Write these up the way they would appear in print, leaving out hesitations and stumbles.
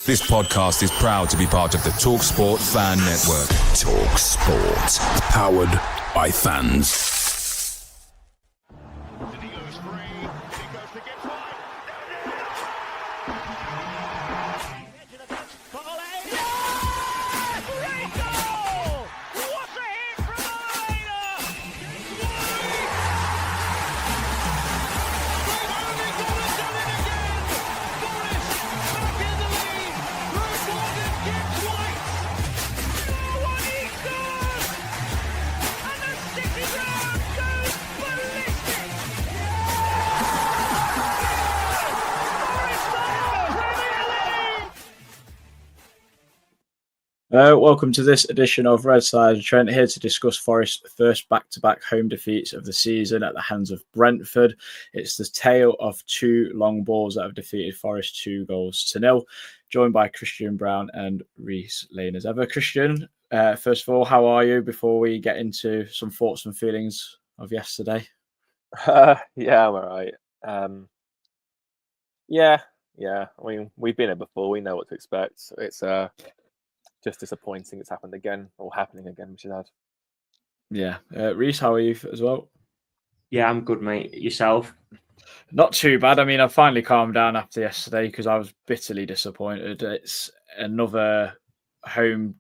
This podcast is proud to be part of the TalkSPORT Fan Network. TalkSPORT. Powered by fans. Welcome to this edition of Red Side. Trent here to discuss Forest's first back-to-back home defeats of the season at the hands of Brentford. It's the tale of two long balls that have defeated Forest 2-0. Joined by Christian Brown and Reese Lane as ever. Christian, first of all, how are you before we get into some thoughts and feelings of yesterday? Yeah, I'm all right. Yeah. I mean, we've been here before. We know what to expect. It's just disappointing it's happened again, or happening again, we should add. Yeah. Reese, how are you as well? Yeah, I'm good, mate. Yourself? Not too bad. I mean, I finally calmed down after yesterday because I was bitterly disappointed. It's another home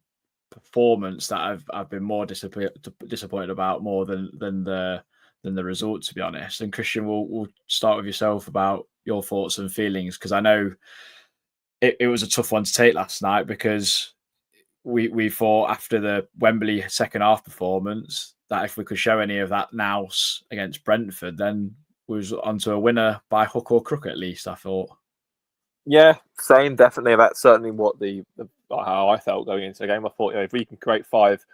performance that I've been more disappointed about more than the result, to be honest. And Christian, we'll start with yourself about your thoughts and feelings, because I know it was a tough one to take last night, because we thought after the Wembley second half performance that if we could show any of that nous against Brentford, then we was onto a winner by hook or crook, at least, I thought. Yeah, same, definitely. That's certainly what how I felt going into the game. I thought, if we can create 5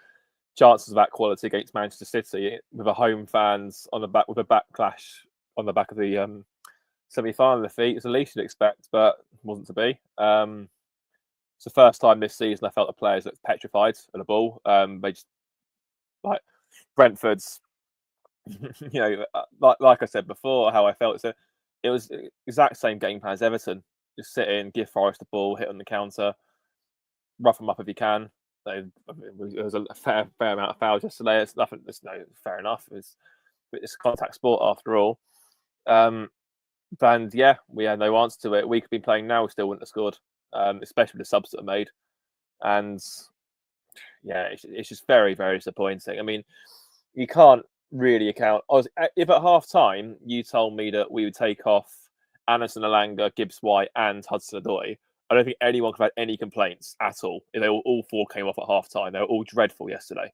chances of that quality against Manchester City with a home fans on the back, with a backlash on the back of the semi-final defeat, it's the least you'd expect, but it wasn't to be. It's the first time this season I felt the players looked petrified at the ball. They just, like, Brentford's, like I said before, how I felt. It was the exact same game plan as Everton. Just sit in, give Forest the ball, hit on the counter, rough them up if you can. There was a fair amount of fouls yesterday. It's nothing. It's fair enough. It's contact sport after all. And yeah, we had no answer to it. We could be playing now, we still wouldn't have scored. Especially the subs that are made. And yeah, it's just very, very disappointing. I mean, you can't really account. If at half time you told me that we would take off Anderson Alanga, Gibbs White, and Hudson-Odoi, I don't think anyone could have had any complaints at all. They all 4 came off at half time. They were all dreadful yesterday.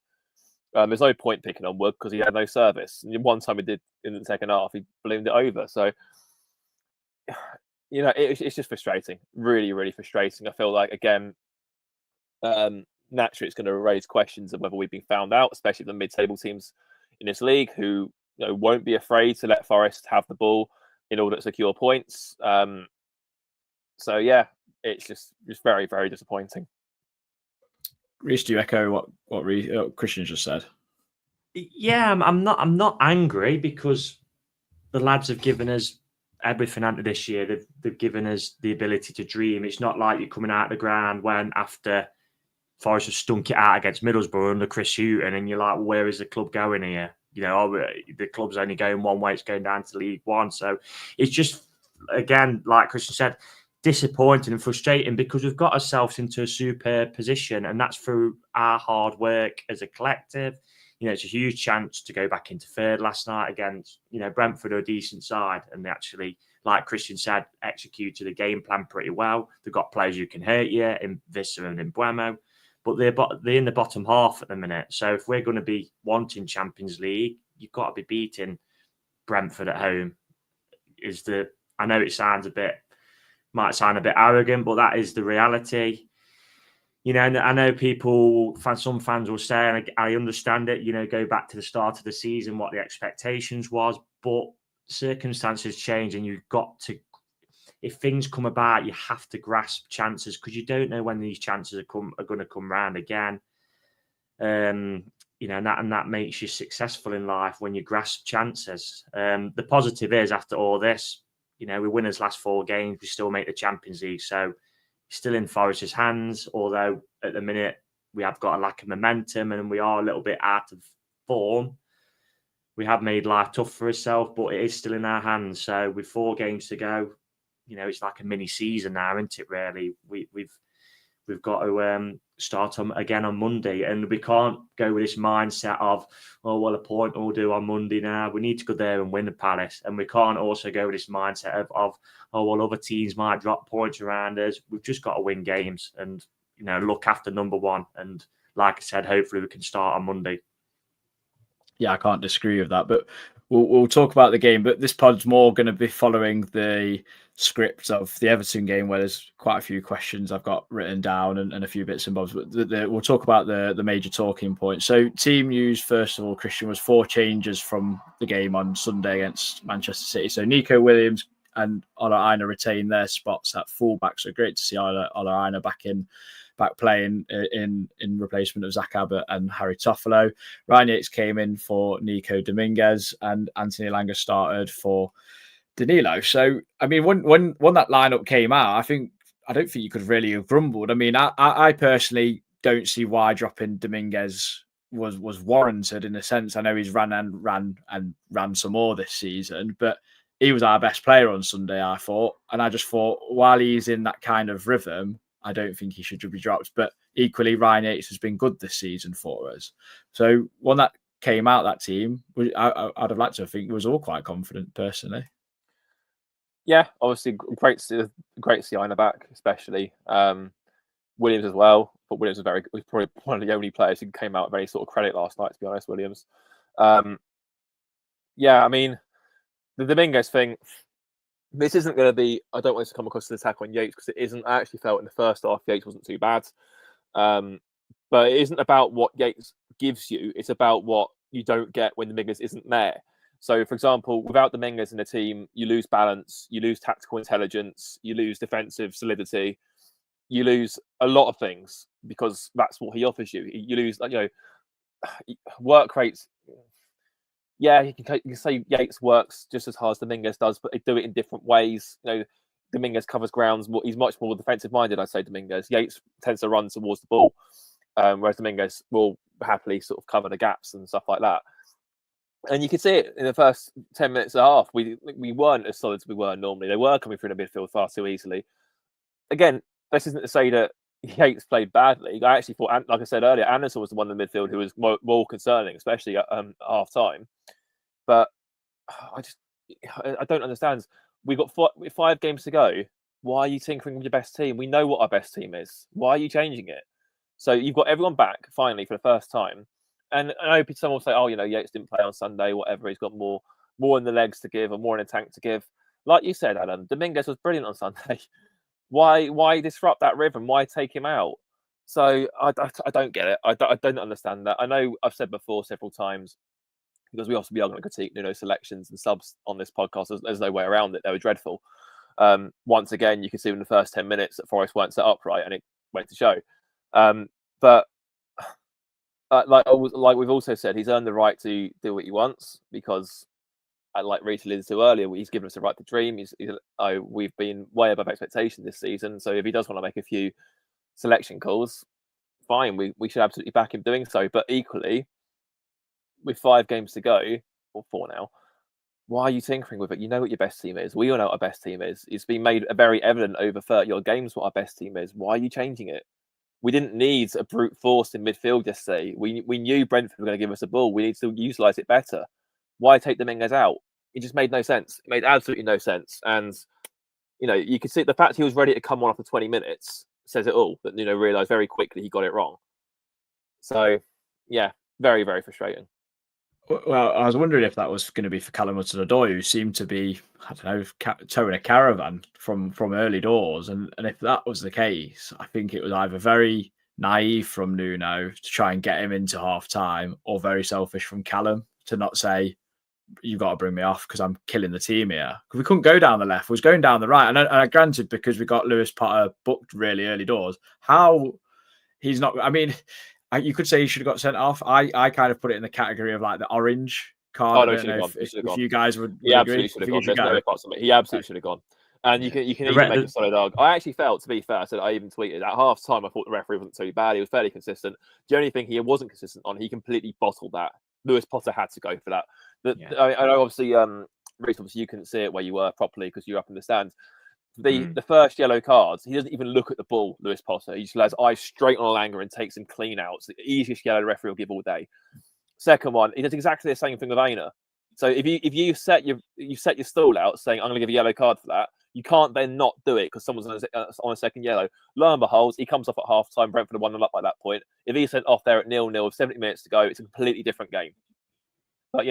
There's no point picking on Wood because he had no service. And one time he did in the second half, he ballooned it over. So, it's just frustrating. Really, really frustrating. I feel like, again, naturally it's going to raise questions of whether we've been found out, especially the mid-table teams in this league who won't be afraid to let Forest have the ball in order to secure points. So, yeah, it's just very, very disappointing. Reece, do you echo what Christian just said? Yeah, I'm not angry, because the lads have given us everything into this year. They've given us the ability to dream. It's not like you're coming out of the ground when after Forest have stunk it out against Middlesbrough under Chris Hughton, and you're like, where is the club going here? The club's only going one way, it's going down to League One. So it's just, again, like Christian said, disappointing and frustrating, because we've got ourselves into a superb position, and that's through our hard work as a collective. It's a huge chance to go back into third last night against, Brentford, are a decent side, and they actually, like Christian said, executed the game plan pretty well. They've got players who can hurt you in Visser and in Buemo, but they're in the bottom half at the minute. So if we're going to be wanting Champions League, you've got to be beating Brentford at home. I know it might sound a bit arrogant, but that is the reality. I know some fans will say, and I understand it, go back to the start of the season, what the expectations was, but circumstances change, and you've got to, if things come about, you have to grasp chances, because you don't know when these chances are going to come round again. And that makes you successful in life when you grasp chances. The positive is, after all this, we win his last 4 games, we still make the Champions League. So still in Forest's hands, although at the minute we have got a lack of momentum and we are a little bit out of form. We have made life tough for ourselves, but it is still in our hands. So with 4 games to go, it's like a mini season now, isn't it? Really, we've got to start again on Monday, and we can't go with this mindset of, oh well, a point will do on Monday. Now we need to go there and win the Palace, and we can't also go with this mindset of oh well, other teams might drop points around us. We've just got to win games and look after number 1. And like I said, hopefully we can start on Monday. Yeah, I can't disagree with that, but we'll talk about the game. But this pod's more going to be following the script of the Everton game, where there's quite a few questions I've got written down and a few bits and bobs. But we'll talk about the major talking points. So team news, first of all, Christian, was 4 changes from the game on Sunday against Manchester City. So Nico Williams and Ola Aina retain their spots at fullback. So great to see Ola Aina back playing in replacement of Zach Abbott and Harry Toffolo. Ryan Yates came in for Nico Dominguez, and Anthony Elanga started for Danilo. So, I mean, when that lineup came out, I don't think you could really have grumbled. I mean, I personally don't see why dropping Dominguez was warranted in a sense. I know he's ran some more this season, but he was our best player on Sunday, I thought. And I just thought, while he's in that kind of rhythm, I don't think he should be dropped. But equally, Ryan Yates has been good this season for us. So when that came out, that team, I'd have liked to think was all quite confident, personally. Yeah, obviously great to see Aina back, especially Williams as well. But Williams was probably one of the only players who came out with any sort of credit last night, to be honest. Williams. Yeah, I mean, the Dominguez thing. This isn't going to be. I don't want this to come across as an attack on Yates, because it isn't. I actually felt in the first half Yates wasn't too bad, but it isn't about what Yates gives you. It's about what you don't get when Dominguez isn't there. So, for example, without Dominguez in the team, you lose balance, you lose tactical intelligence, you lose defensive solidity, you lose a lot of things, because that's what he offers you. You lose, work rates. Yeah, you can say Yates works just as hard as Dominguez does, but they do it in different ways. Dominguez covers grounds. He's much more defensive minded, I'd say, Dominguez. Yates tends to run towards the ball, whereas Dominguez will happily sort of cover the gaps and stuff like that. And you can see it in the first 10 minutes and a half. We weren't as solid as we were normally. They were coming through the midfield far too easily. Again, this isn't to say that Yates played badly. I actually thought, like I said earlier, Anderson was the one in the midfield who was more concerning, especially at half time. But I don't understand. We've got 5 games to go. Why are you tinkering with your best team? We know what our best team is. Why are you changing it? So you've got everyone back finally for the first time. And I know someone will say, oh, Yates didn't play on Sunday, whatever. He's got more in the legs to give, or more in the tank to give. Like you said, Adam, Dominguez was brilliant on Sunday. Why disrupt that rhythm? Why take him out? So I don't get it. I don't understand that. I know I've said before several times, because we are going to critique Nuno's selections and subs on this podcast. There's no way around it. They were dreadful. Once again, you can see in the first 10 minutes that Forest weren't set up right, and it went to show. But like we've also said, he's earned the right to do what he wants, because, like Rita alluded to earlier, he's given us the right to dream. We've been way above expectation this season. So if he does want to make a few selection calls, fine. We should absolutely back him doing so. But equally, with 5 games to go, or 4 now, why are you tinkering with it? You know what your best team is. We all know what our best team is. It's been made very evident over 30-odd games what our best team is. Why are you changing it? We didn't need a brute force in midfield yesterday. We knew Brentford were going to give us a ball. We need to utilise it better. Why take Dominguez out? It just made no sense. It made absolutely no sense. And, you can see the fact he was ready to come on after 20 minutes says it all. But, realised very quickly he got it wrong. So, yeah, very, very frustrating. Well, I was wondering if that was going to be for Callum Hudson-Odoi, who seemed to be, towing a caravan from early doors. And if that was the case, I think it was either very naive from Nuno to try and get him into half-time, or very selfish from Callum to not say, you've got to bring me off because I'm killing the team here. Because we couldn't go down the left. We was going down the right. And I granted, because we got Lewis Potter booked really early doors, how he's not... I mean... You could say he should have got sent off. I kind of put it in the category of like the orange card. Oh, no, I don't know if you guys would he agree. absolutely should have gone. There's no parts of it. He absolutely should have gone. And you can even make a solid argument. I actually felt, to be fair, I even tweeted at half time, I thought the referee wasn't too bad. He was fairly consistent. The only thing he wasn't consistent on, he completely bottled that. Lewis Potter had to go for that. I know, obviously, Reece, obviously you couldn't see it where you were properly because you were up in the stands. The first yellow cards, he doesn't even look at the ball, Lewis Potter. He just has eyes straight on Elanga and takes him clean out. It's the easiest yellow the referee will give all day. Second one, he does exactly the same thing with Aina. So if you set your stall out saying I'm going to give a yellow card for that, you can't then not do it because someone's on a second yellow. Lo and behold, he comes off at half time. Brentford have 1-0 up by that point. If he's sent off there at 0-0 with 70 minutes to go, it's a completely different game. But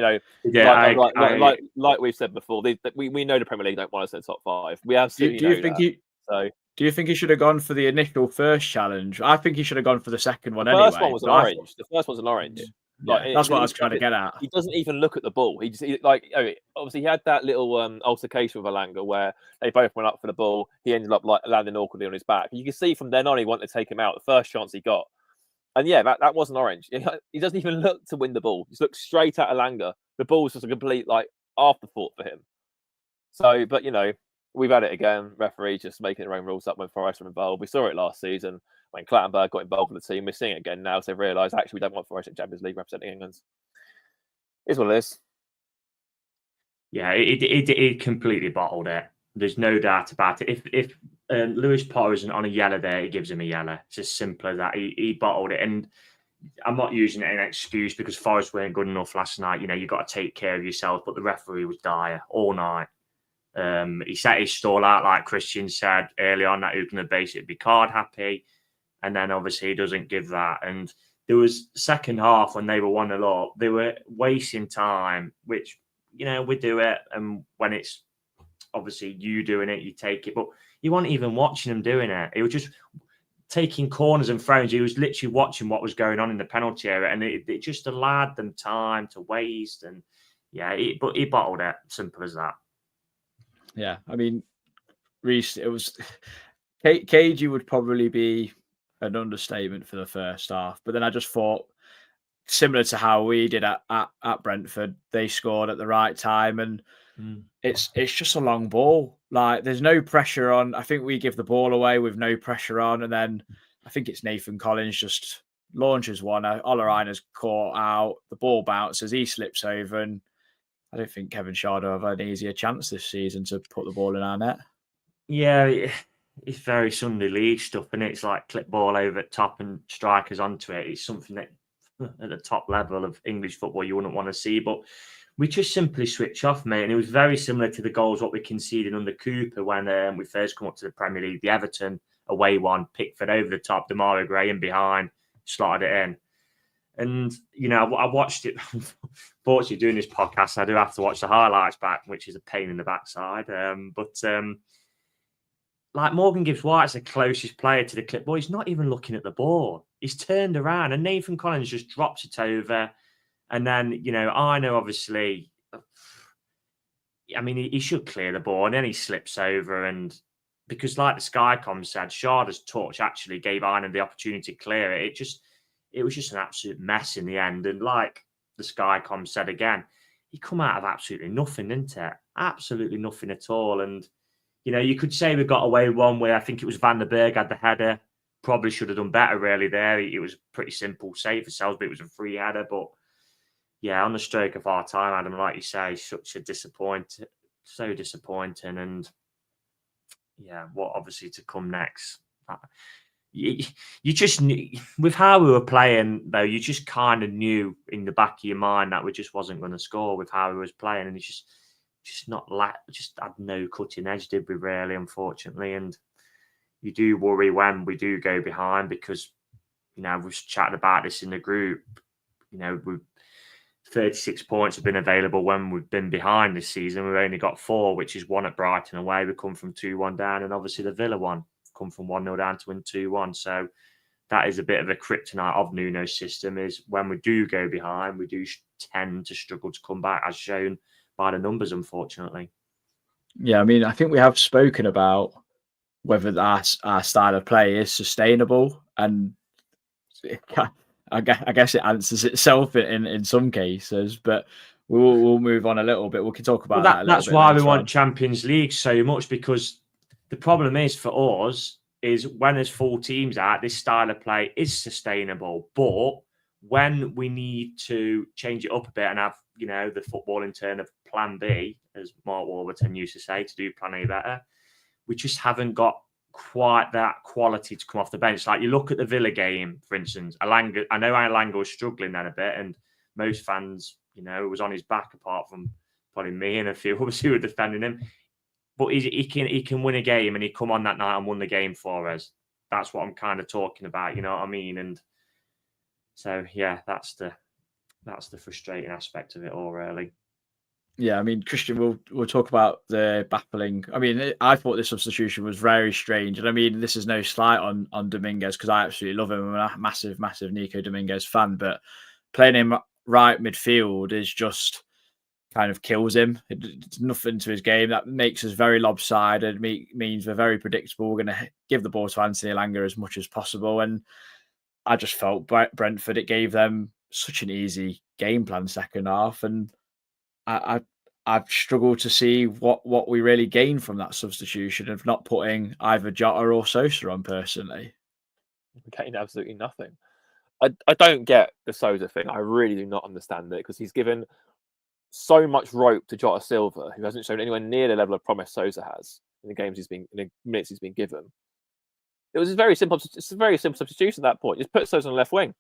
like we've said before, we know the Premier League don't want us in the top 5. We absolutely do you think he should have gone for the initial first challenge? I think he should have gone for the second one anyway. The first one was an orange. Yeah, that's what I was trying to get at. He doesn't even look at the ball. Obviously he had that little altercation with Elanga where they both went up for the ball. He ended up landing awkwardly on his back. You can see from then on he wanted to take him out. The first chance he got. And yeah, that wasn't orange. He doesn't even look to win the ball. He just looks straight at Elanga. The ball's just a complete afterthought for him. So, but we've had it again. Referees just making their own rules up when Forest were involved. We saw it last season when Clattenburg got involved with the team. We're seeing it again now. So they've realised actually we don't want Forest in Champions League representing England. It's what it is. Yeah, it completely bottled it. There's no doubt about it. If Lewis Potter isn't on a yellow there, he gives him a yellow. It's as simple as that. He bottled it. And I'm not using it as an excuse because Forest weren't good enough last night. You've got to take care of yourself. But the referee was dire all night. He set his stall out, like Christian said early on, that he was going to basically be card happy. And then obviously he doesn't give that. And there was second half when they were 1-0 up, they were wasting time, which, we do it. And when it's obviously you doing it, you take it. But you weren't even watching them doing it. It was just taking corners and throws. He was literally watching what was going on in the penalty area. And it just allowed them time to waste. And yeah, but he bottled it. Simple as that. Yeah, I mean, Reece, it was cagey would probably be an understatement for the first half. But then I just thought, similar to how we did at Brentford, they scored at the right time, and it's just a long ball. Like there's no pressure on. I think we give the ball away with no pressure on, and then I think it's Nathan Collins just launches one. Oleraina's caught out. The ball bounces. He slips over, and I don't think Kevin Shard will have an easier chance this season to put the ball in our net. Yeah, it's very Sunday League stuff, and it's like clip ball over at top and strikers onto it. It's something that at the top level of English football you wouldn't want to see, but we just simply switch off, mate. And it was very similar to the goals what we conceded under Cooper when we first come up to the Premier League. The Everton away one, Pickford over the top, Demarai Graham behind, slotted it in. And, I watched it. Fortunately, doing this podcast, I do have to watch the highlights back, which is a pain in the backside. Like Morgan Gibbs-White's the closest player to the clipboard. He's not even looking at the ball. He's turned around, and Nathan Collins just drops it over. And then, I know, obviously, I mean, he should clear the ball, and then he slips over. And because, like the Skycom said, Sharda's touch actually gave Ireland the opportunity to clear it. It was just an absolute mess in the end. And like the Skycom said again, he come out of absolutely nothing, didn't it? Absolutely nothing at all. And, you could say we got away one way. I think it was Van der Berg had the header. Probably should have done better, really, there. It was pretty simple save for Salisbury. It was a free header. But, yeah, on the stroke of our time, Adam, like you say, such a disappointing. So disappointing. And, yeah, what obviously to come next. You just knew, with how we were playing, though, you just kind of knew in the back of your mind that we just wasn't going to score with how we was playing. And it's just had no cutting edge, did we, really, unfortunately. And you do worry when we do go behind because, we've chatted about this in the group. We've 36 points have been available when we've been behind this season. We've only got 4, which is 1 at Brighton away. We come from 2-1 down, and obviously the Villa one come from 1-0 down to win 2-1. So that is a bit of a kryptonite of Nuno's system, is when we do go behind, we do tend to struggle to come back, as shown by the numbers, unfortunately. Yeah, I mean, I think we have spoken about whether our style of play is sustainable, and I guess it answers itself in some cases, but we'll move on a little bit. We can talk about that a little bit. That's why we want Champions League so much, because the problem is for us is when there's full teams out, this style of play is sustainable. But when we need to change it up a bit and have, the footballing turn of plan B, as Mark Warburton used to say, to do plan A better, we just haven't got quite that quality to come off the bench. Like you look at the Villa game, for instance, Alanga, I know Alanga was struggling then a bit, and most fans, was on his back apart from probably me and a few others who were defending him. But he can win a game, and he come on that night and won the game for us. That's what I'm kind of talking about, you know what I mean? And so yeah, that's the frustrating aspect of it all, really. Yeah, I mean, Christian, we'll talk about the baffling. I mean, I thought this substitution was very strange, and I mean, this is no slight on Dominguez because I absolutely love him. I'm a massive Nico Dominguez fan, but playing him right midfield is just kind of kills him. It's nothing to his game. That makes us very lopsided. Means we're very predictable. We're going to give the ball to Anthony Elanga as much as possible, and I just felt Brentford, it gave them such an easy game plan second half, and I've struggled to see what we really gained from that substitution of not putting either Jota or Sosa on personally. We're getting absolutely nothing. I don't get the Sosa thing. I really do not understand it because he's given so much rope to Jota Silva, who hasn't shown anywhere near the level of promise Sosa has in the minutes he's been given. It was a very simple substitution at that point. Just put Sosa on the left wing,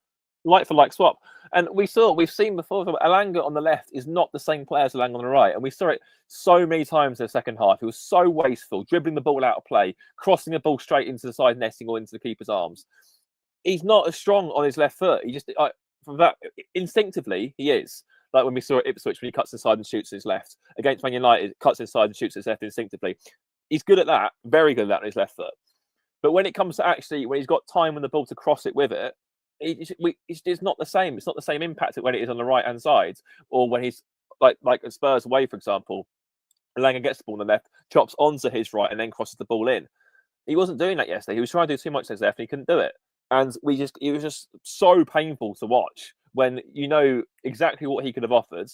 like for like swap. And we've seen before, Elanga on the left is not the same player as Elanga on the right. And we saw it so many times in the second half. He was so wasteful, dribbling the ball out of play, crossing the ball straight into the side netting or into the keeper's arms. He's not as strong on his left foot. He just, from that, instinctively, he is. Like when we saw at Ipswich when he cuts inside and shoots his left. Against Man United, cuts inside and shoots his left instinctively. He's good at that, very good at that on his left foot. But when it comes to actually, when he's got time on the ball to cross it with it, it's not the same. It's not the same impact when it is on the right-hand side or when he's like at Spurs away, for example. Elanga gets the ball on the left, chops onto his right and then crosses the ball in. He wasn't doing that yesterday. He was trying to do too much to his left and he couldn't do it. And it was just so painful to watch when you know exactly what he could have offered.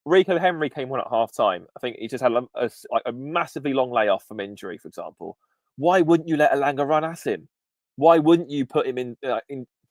Rico Henry came on at half-time. I think he just had a massively long layoff from injury, for example. Why wouldn't you let Elanga run at him? Why wouldn't you put him in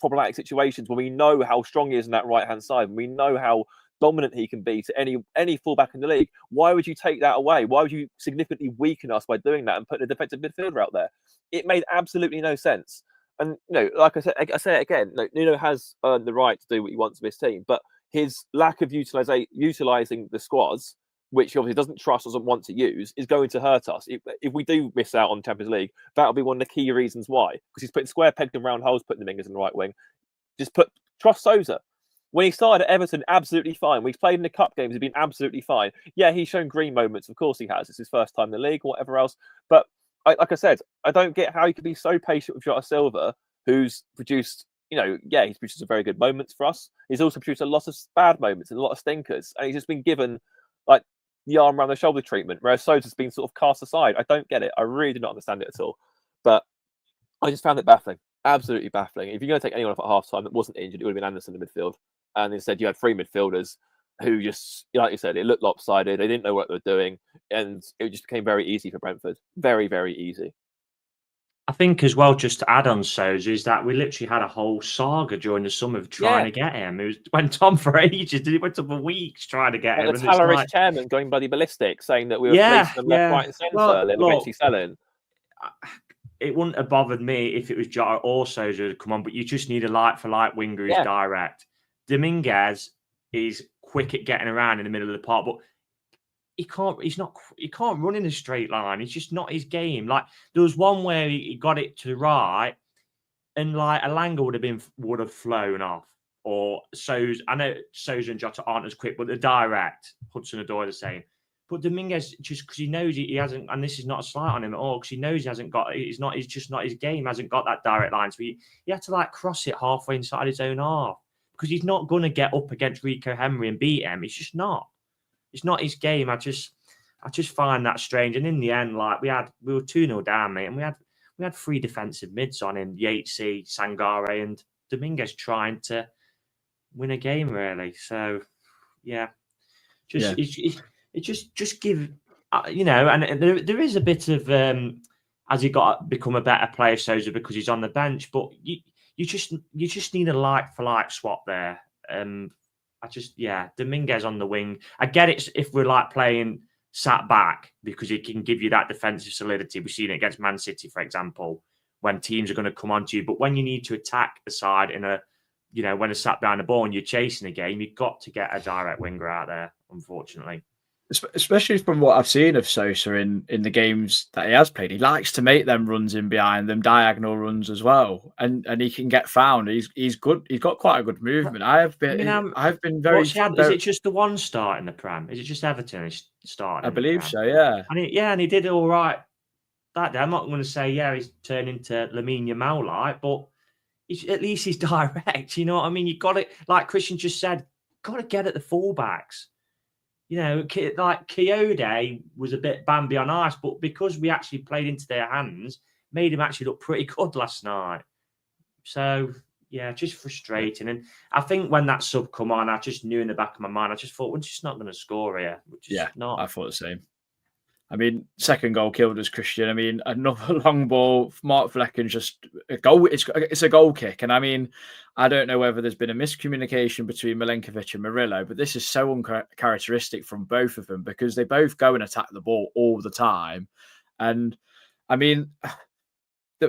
problematic situations when we know how strong he is on that right-hand side, when we know how dominant he can be to any fullback in the league? Why would you take that away? Why would you significantly weaken us by doing that and putting a defensive midfielder out there? It made absolutely no sense. And like I say it again, Nuno has earned the right to do what he wants with his team, but his lack of utilising the squads, which he obviously doesn't trust, doesn't want to use, is going to hurt us. If we do miss out on Champions League, that'll be one of the key reasons why. Because he's putting square pegs in round holes, putting the Mingers in the right wing. Trust Sosa. When he started at Everton, absolutely fine. When he's played in the cup games, he's been absolutely fine. Yeah, he's shown green moments. Of course he has. It's his first time in the league or whatever else. But like I said, I don't get how he could be so patient with Jota Silva, who's produced, he's produced some very good moments for us. He's also produced a lot of bad moments and a lot of stinkers. And he's just been given the arm around the shoulder treatment, whereas Sosa's been sort of cast aside. I don't get it. I really do not understand it at all. But I just found it baffling. Absolutely baffling. If you're going to take anyone off at half-time that wasn't injured, it would have been Anderson in the midfield. And instead you had three midfielders who just, like you said, it looked lopsided. They didn't know what they were doing. And it just became very easy for Brentford. Very, very easy. I think as well, just to add on Sosa, is that we literally had a whole saga during the summer of trying to get him. It went on for ages. It went on for weeks trying to get him. The Talleres chairman going bloody ballistic, saying that we were placing them left, right and centre, then eventually selling. It wouldn't have bothered me if it was Jota or Sosa to come on, but you just need a like-for-like winger who's direct. Dominguez is quick at getting around in the middle of the park, but he can't run in a straight line. It's just not his game. Like there was one where he got it to the right, and like Elanga would have flown off. Or Sosa, I know Sosa and Jota aren't as quick, but the direct Hudson-Odoi the same. But Dominguez, just because he knows he hasn't, and this is not a slight on him at all, because he knows he hasn't got. It's just not his game. Hasn't got that direct line. So he had to cross it halfway inside his own half because he's not going to get up against Rico Henry and beat him. It's just not. It's not his game. I just find that strange. And in the end, we were 2-0 down, mate, and we had three defensive mids on him: Yatesy, Sangare, and Dominguez trying to win a game, really. So, yeah, just give, and there is a bit of has he got to become a better player, Sousa, because he's on the bench? But you just need a like for like swap there. Dominguez on the wing. I get it if we're like playing sat back because he can give you that defensive solidity. We've seen it against Man City, for example, when teams are going to come onto you. But when you need to attack the side when it's sat behind the ball and you're chasing a game, you've got to get a direct winger out there, unfortunately. Especially from what I've seen of Sousa in the games that he has played, he likes to make them runs in behind, them diagonal runs as well, and he can get found. He's good. He's got quite a good movement. I've been very. Is it just the one start in the Prem? Is it just Everton starting? I believe so. Yeah. And he did all right that day. I'm not going to say he's turned into Lamine Yamal but at least he's direct. You know what I mean? You got it. Like Christian just said, got to get at the fullbacks. You know, like Kyoto was a bit Bambi on ice, but because we actually played into their hands, made him actually look pretty good last night. So, yeah, just frustrating. And I think when that sub come on, I just knew in the back of my mind, I just thought, we're just not going to score here. I thought the same. I mean, second goal killed us, Christian. I mean, another long ball. Mark Flecken's just a goal. It's a goal kick. And I mean, I don't know whether there's been a miscommunication between Milenkovic and Murillo, but this is so uncharacteristic from both of them because they both go and attack the ball all the time. And I mean,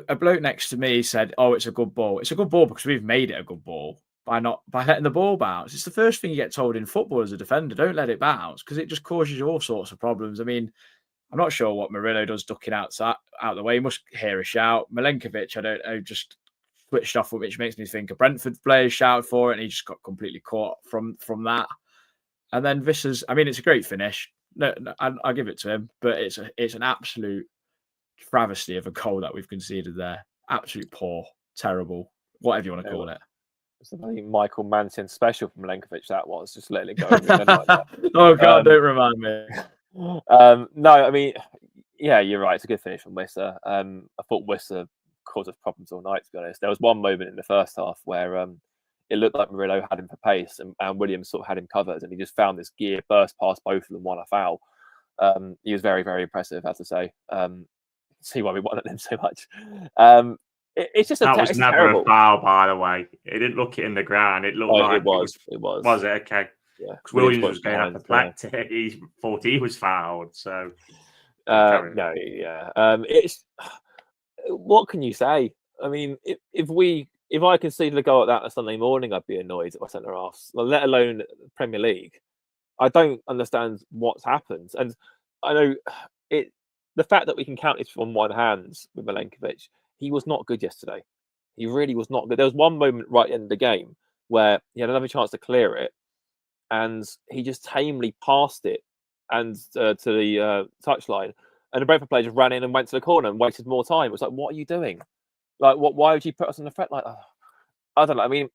a bloke next to me said, "Oh, it's a good ball. It's a good ball because we've made it a good ball by letting the ball bounce." It's the first thing you get told in football as a defender. Don't let it bounce because it just causes you all sorts of problems. I mean, I'm not sure what Murillo does ducking out the way. He must hear a shout. Milenkovic, I don't know, just switched off, which makes me think a Brentford player shouted for it, and he just got completely caught from that. And then Visser's, I mean, it's a great finish. No, I'll give it to him, but it's an absolute travesty of a goal that we've conceded there. Absolute poor, terrible, whatever you want to call it. It's a very Michael Manson special from Milenkovic. That was just letting it go. Oh God, don't remind me. No, I mean, yeah, you're right. It's a good finish from Wisser. I thought Wisser caused us problems all night, to be honest. There was one moment in the first half where it looked like Murillo had him for pace and Williams sort of had him covered, and he just found this gear burst past both of them, won a foul. He was very, very impressive, I have to say. See why we wanted him so much. It's just that was never terrible. A foul, by the way. It didn't look it in the ground. It looked like it was. Was it? Okay. Yeah, because Williams was going up the flag. He thought he was fouled. So, it's what can you say? I mean, if I conceded a goal at that on Sunday morning, I'd be annoyed at my centre halves. Let alone Premier League. I don't understand what's happened, and I know it. The fact that we can count this from one hand with Milenkovic, he was not good yesterday. He really was not good. There was one moment right in the game where he had another chance to clear it, and he just tamely passed it and to the touchline. And the Brentford player just ran in and went to the corner and wasted more time. It was like, what are you doing? Like, why would you put us on the threat like that? I don't know. I mean,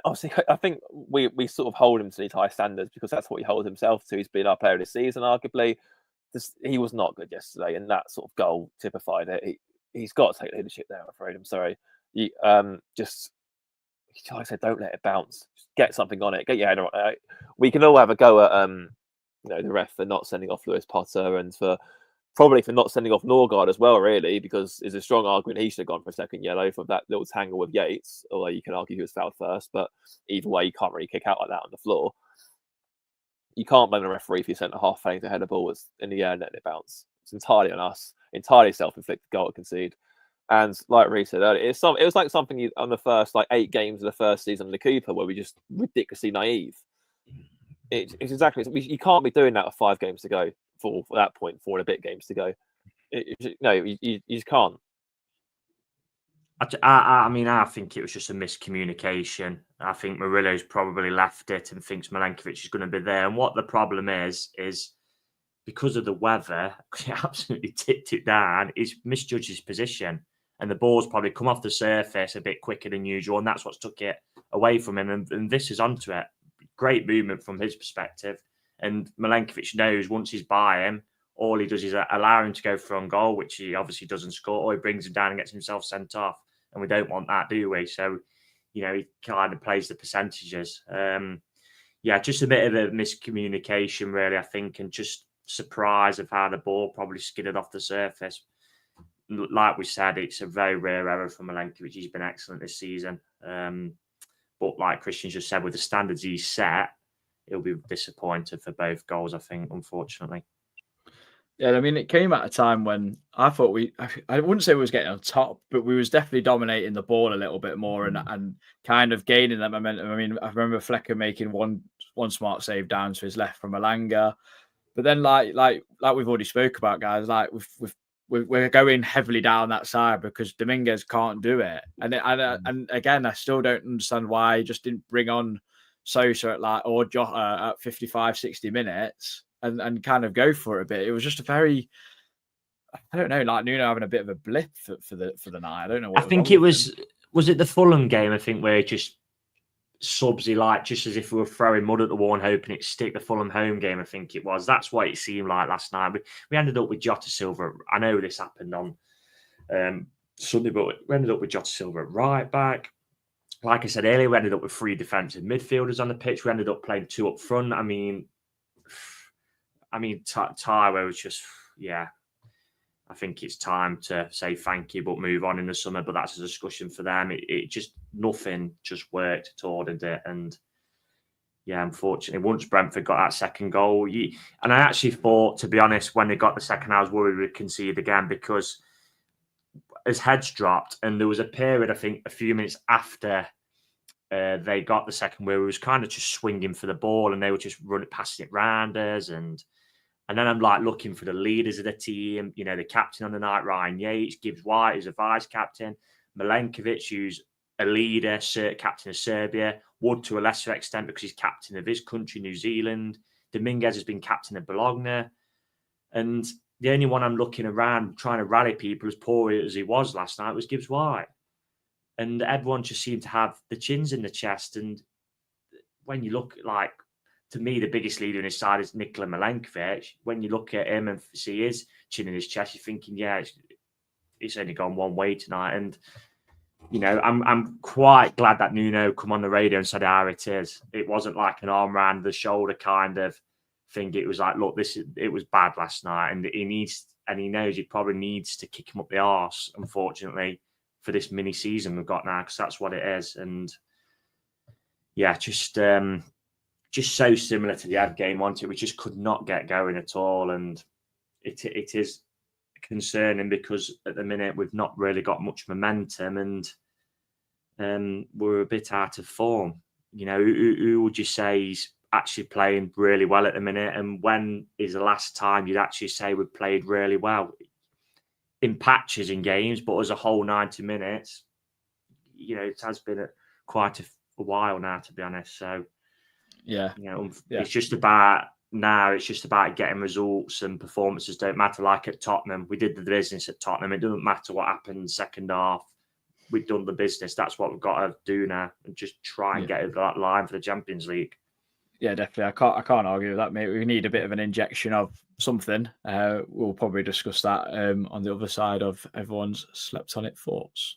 obviously, I think we sort of hold him to these high standards because that's what he holds himself to. He's been our player of the season, arguably. He was not good yesterday, and that sort of goal typified it. He's got to take leadership there, I'm afraid. I'm sorry. Just, like I said, don't let it bounce. Just get something on it. Get your head on it. We can all have a go at the ref for not sending off Lewis Potter and probably for not sending off Norgard as well, really, because there's a strong argument he should have gone for a second yellow for that little tangle with Yates, although you can argue he was fouled first, but either way, you can't really kick out like that on the floor. You can't blame the referee if you sent a half failing to head a ball in the air and let it bounce. It's entirely on us, entirely self-inflicted goal to concede. And like Reece said earlier, it was like something on the first 8 games of the first season of the Cooper where we just ridiculously naive. It's exactly, you can't be doing that with 5 games to go for that point, 4 and a bit games to go. You just can't. I mean, I think it was just a miscommunication. I think Murillo's probably left it and thinks Milenkovic is going to be there. And what the problem is because of the weather, he absolutely tipped it down, he's misjudged his position. And the ball's probably come off the surface a bit quicker than usual. And that's what's took it away from him. And this is onto it. Great movement from his perspective. And Milenkovic knows once he's by him, all he does is allow him to go for on goal, which he obviously doesn't score, or he brings him down and gets himself sent off. And we don't want that, do we? So, he kind of plays the percentages. Just a bit of a miscommunication, really, I think, and just surprise of how the ball probably skidded off the surface. like we said, it's a very rare error from Milenkovic. He's been excellent this season. But like Christian just said, with the standards he's set, he'll be disappointed for both goals, I think, unfortunately. Yeah, I mean, it came at a time when I thought I wouldn't say we was getting on top, but we was definitely dominating the ball a little bit more and kind of gaining that momentum. I mean, I remember Flecker making one smart save down to his left from Malanga. But then, like we've already spoke about, guys, like we're going heavily down that side because Dominguez can't do it. And again, I still don't understand why he just didn't bring on Sosa or Jota at 55, 60 minutes and kind of go for it a bit. It was just a very, I don't know, like Nuno having a bit of a blip for the night. I don't know what I think it was it the Fulham game, I think, where just subs he like just as if we were throwing mud at the wall and hoping it'd stick. The Fulham home game, I think it was. That's what it seemed like last night. We ended up with Jota Silva. I know this happened on Sunday, but we ended up with Jota Silva at right back. Like I said earlier, we ended up with 3 defensive midfielders on the pitch. We ended up playing 2 up front. I mean, Taiwo was just, I think it's time to say thank you, but move on in the summer. But that's a discussion for them. It just, nothing just worked at all, did it? And yeah, unfortunately, once Brentford got that second goal, and I actually thought, to be honest, when they got the second, I was worried we'd concede again because his heads dropped, and there was a period, I think, a few minutes after they got the second where we was kind of just swinging for the ball, and they were just passing it round us, and then I'm like looking for the leaders of the team, you know, the captain on the night, Ryan Yates, Gibbs White, who's a vice captain, Milenkovic, who's a leader, captain of Serbia, Wood to a lesser extent because he's captain of his country, New Zealand. Dominguez has been captain of Bologna. And the only one I'm looking around trying to rally people as poor as he was last night was Gibbs White. And everyone just seemed to have the chins in the chest. And when you look, like, to me, the biggest leader in his side is Nikola Milenkovic. When you look at him and see his chin in his chest, you're thinking, yeah, it's only gone one way tonight. And, you know, I'm quite glad that Nuno come on the radio and said how it is. It wasn't like an arm around the shoulder kind of thing. It was like, look, it was bad last night, and he knows he probably needs to kick him up the arse, unfortunately, for this mini season we've got now, because that's what it is. And yeah, just so similar to the ad game, wasn't it? We just could not get going at all, and it is concerning because at the minute we've not really got much momentum, and we're a bit out of form. You know, who would you say is actually playing really well at the minute? And when is the last time you'd actually say we've played really well? In patches in games, but as a whole 90 minutes, you know, it has been quite a while now, to be honest. So, yeah, you know, it's just about getting results, and performances don't matter. Like at Tottenham, we did the business at Tottenham. It doesn't matter what happened second half. We've done the business. That's what we've got to do now, and just try and get over that line for the Champions League. Yeah, definitely. I can't argue with that, mate. We need a bit of an injection of something. We'll probably discuss that on the other side of everyone's slept on it thoughts.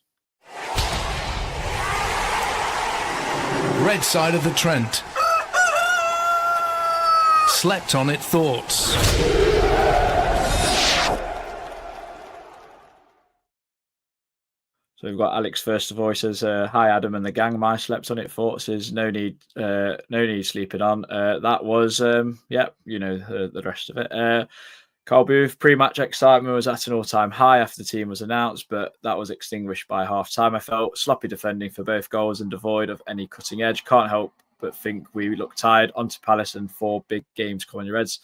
Red side of the Trent. Slept on it thoughts. So we've got Alex first of all. He says, "Hi Adam and the gang. My slept on it thoughts is no need sleeping on." That was the rest of it. Carl Booth, pre-match excitement was at an all-time high after the team was announced, but that was extinguished by half-time. I felt sloppy defending for both goals and devoid of any cutting edge. Can't help but think we look tired. Onto Palace and 4 big games coming your Reds.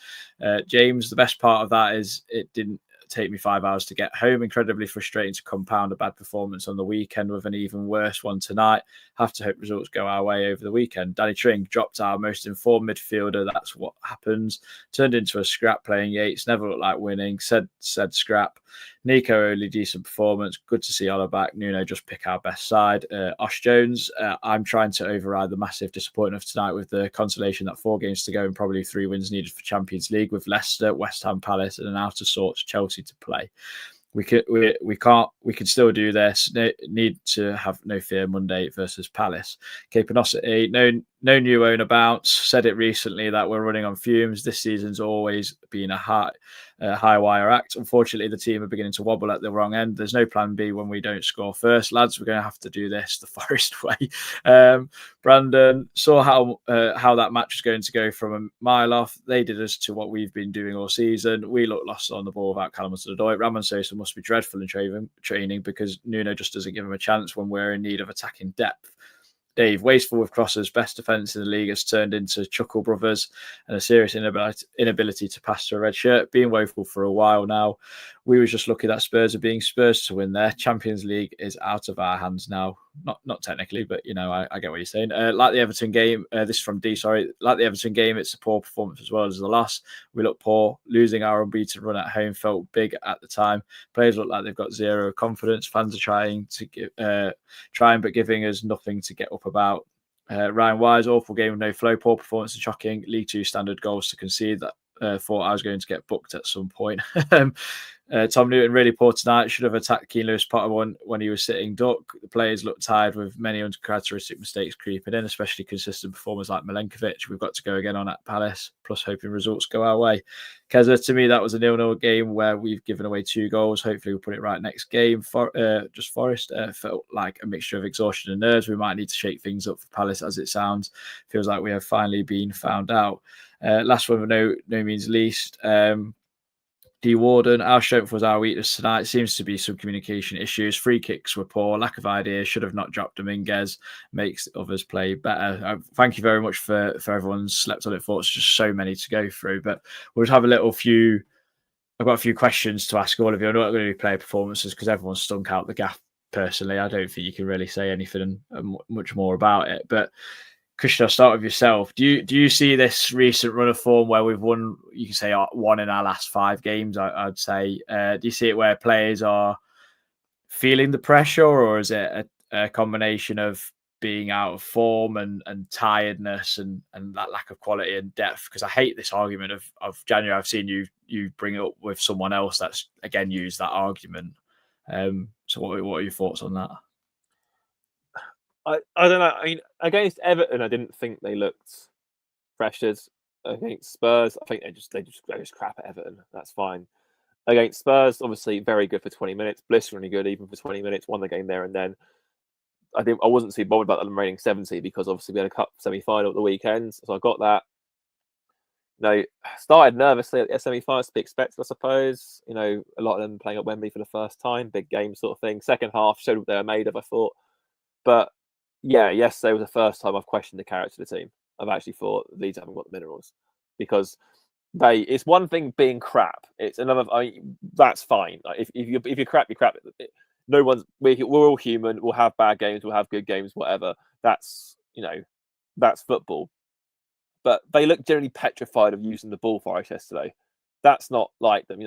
James, the best part of that is it didn't take me 5 hours to get home. Incredibly frustrating to compound a bad performance on the weekend with an even worse one tonight. Have to hope results go our way over the weekend. Danny Tring dropped our most informed midfielder. That's what happens. Turned into a scrap playing Yates. Never looked like winning. Said scrap. Nico, only decent performance. Good to see Ola back. Nuno just pick our best side. Osh Jones, I'm trying to override the massive disappointment of tonight with the consolation that 4 games to go and probably 3 wins needed for Champions League with Leicester, West Ham, Palace, and an out of sorts Chelsea to play. We can still do this. Need to have no fear Monday versus Palace. Capanosity, no new owner bounce. Said it recently that we're running on fumes. This season's always been a high wire act. Unfortunately, the team are beginning to wobble at the wrong end. There's no plan B when we don't score first. Lads, we're going to have to do this the Forest way. Brandon saw how that match was going to go from a mile off. They did us to what we've been doing all season. We look lost on the ball without Callum Hudson-Odoi. Ramon Sosa must be dreadful in training because Nuno just doesn't give him a chance when we're in need of attacking depth. Dave, wasteful with crosses, best defence in the league has turned into Chuckle Brothers and a serious inability to pass to a red shirt. Being woeful for a while now. We were just lucky that Spurs are being Spurs to win there. Champions League is out of our hands now. Not technically, but I get what you're saying. Like the Everton game, this is from D, sorry. Like the Everton game, it's a poor performance as well as the loss. We look poor. Losing our unbeaten run at home felt big at the time. Players look like they've got zero confidence. Fans are trying but giving us nothing to get up about. Ryan Wise, awful game with no flow, poor performance and shocking. League 2 standard goals to concede. That thought I was going to get booked at some point. Tom Newton really poor tonight. Should have attacked Keane Lewis Potter when he was sitting duck. The players looked tired with many uncharacteristic mistakes creeping in, especially consistent performers like Milenkovic. We've got to go again on at Palace, plus hoping results go our way. Keza, to me, that was a 0-0 game where we've given away 2 goals. Hopefully we'll put it right next game. Forest felt like a mixture of exhaustion and nerves. We might need to shake things up for Palace as it sounds. Feels like we have finally been found out. Last one, but no means least. D. Warden, our strength was our weakness tonight. Seems to be some communication issues. Free kicks were poor. Lack of ideas. Should have not dropped Dominguez. Makes others play better. Thank you very much for everyone's slept on it thoughts. Just so many to go through. But we'll just have I've got a few questions to ask all of you. I'm not going to do player performances because everyone's stunk out the gaff personally. I don't think you can really say anything much more about it. But Christian, I'll start with yourself. Do you see this recent run of form where we've won, you can say, one in our last 5 games, I'd say. Do you see it where players are feeling the pressure, or is it a combination of being out of form and tiredness and that lack of quality and depth? Because I hate this argument of January. I've seen you bring it up with someone else that's, again, used that argument. So what are your thoughts on that? I don't know. I mean, against Everton, I didn't think they looked pressured. Against Spurs, I think they just crap at Everton. That's fine. Against Spurs, obviously very good for 20 minutes. Blisteringly good even for 20 minutes. Won the game there and then. I wasn't too bothered about the remaining 70 because obviously we had a cup semi-final at the weekend, so I got that. Started nervously at the semi-finals to be expected, I suppose. A lot of them playing at Wembley for the first time, big game sort of thing. Second half showed what they were made of, I thought. But yeah, yesterday was the first time I've questioned the character of the team. I've actually thought Leeds haven't got the minerals because it's one thing being crap. It's another. That's fine. Like if you're crap, you're crap. We're all human. We'll have bad games. We'll have good games. Whatever. That's football. But they look generally petrified of using the ball for us yesterday. That's not like them.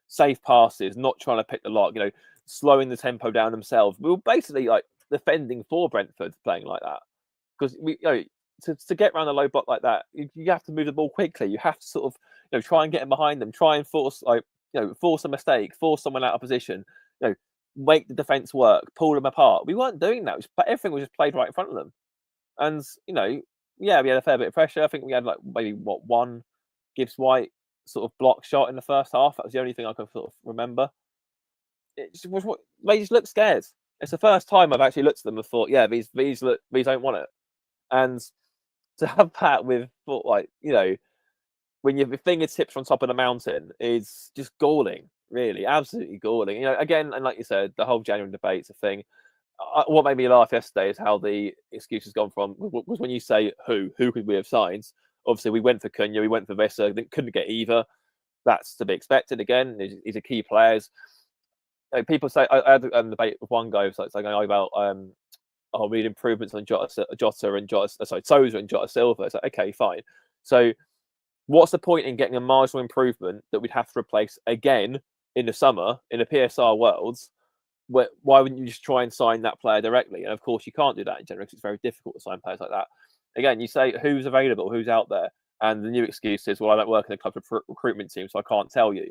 Safe passes, not trying to pick the lock. Slowing the tempo down themselves. We were basically like defending for Brentford, playing like that, because we to get around the low block like that, you have to move the ball quickly. You have to sort of try and get in behind them, try and force force a mistake, force someone out of position, make the defense work, pull them apart. We weren't doing that, but everything was just played right in front of them. And we had a fair bit of pressure. I think we had maybe one Gibbs White sort of block shot in the first half. That was the only thing I could sort of remember. They just look scared. It's the first time I've actually looked at them and thought, yeah, these don't want it. And to have that with when your fingertips on top of the mountain is just galling, really, absolutely galling. Again, and like you said, the whole January debate's a thing. What made me laugh yesterday is how the excuse has gone from was when you say who could we have signed? Obviously, we went for Cunha, we went for Visser, couldn't get either. That's to be expected. Again, these are key players. People say I had a debate with one guy who was saying about we need improvements on Sosa and Jota Silva. It's like, okay, fine. So what's the point in getting a marginal improvement that we'd have to replace again in the summer in the PSR worlds? Why wouldn't you just try and sign that player directly? And of course, you can't do that in general because it's very difficult to sign players like that. Again, you say who's available, who's out there, and the new excuse is, well, I don't work in a club recruitment team, so I can't tell you.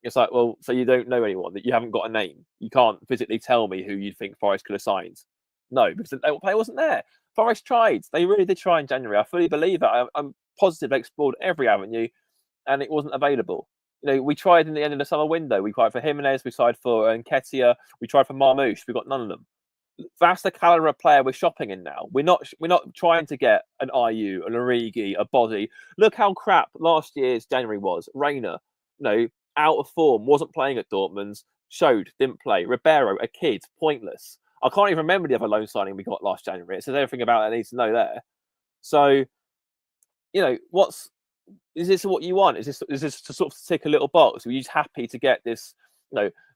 It's like, well, so you don't know anyone, that you haven't got a name. You can't physically tell me who you think Forest could have signed. No, because the player wasn't there. Forest tried. They really did try in January. I fully believe it. I'm positive they explored every avenue, and it wasn't available. We tried in the end of the summer window. We tried for Jimenez, we tried for Nketiah, we tried for Marmoush. We got none of them. That's the caliber of player we're shopping in now. We're not trying to get an IU, an Origi, a Body. Look how crap last year's January was. Reina, out of form, wasn't playing at Dortmund, didn't play. Ribeiro, a kid, pointless. I can't even remember the other loan signing we got last January. It says everything about it I need to know there. So, is this what you want? Is this to sort of tick a little box? Are you just happy to get this,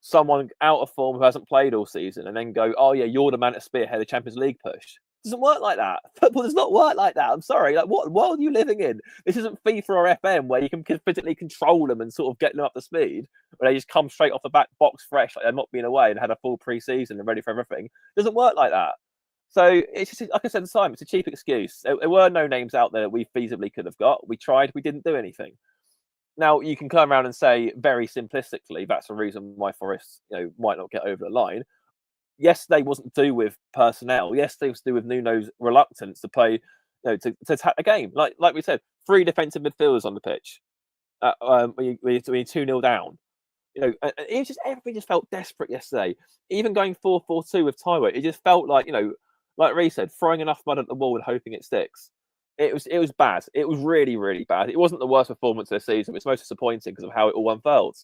someone out of form who hasn't played all season and then go, oh yeah, you're the man to spearhead the Champions League push? It doesn't work like that. Football does not work like that. I'm sorry. Like, what world are you living in? This isn't FIFA or FM where you can physically control them and sort of get them up to speed, where they just come straight off the back box fresh, like they've not been away and had a full pre-season and ready for everything. It doesn't work like that. So it's just, like I said, Simon, it's a cheap excuse. There were no names out there that we feasibly could have got. We tried, we didn't do anything. Now you can come around and say very simplistically that's the reason why Forest, might not get over the line. Yesterday wasn't to do with personnel. Yesterday was to do with Nuno's reluctance to play, to attack the game. Like we said, 3 defensive midfielders on the pitch. When you're 2-0 down. It just everything just felt desperate yesterday. Even going 4-4-2 with Taiwo, it just felt like, like Reece said, throwing enough mud at the wall and hoping it sticks. It was bad. It was really, really bad. It wasn't the worst performance of the season. It was most disappointing because of how it all unfurled.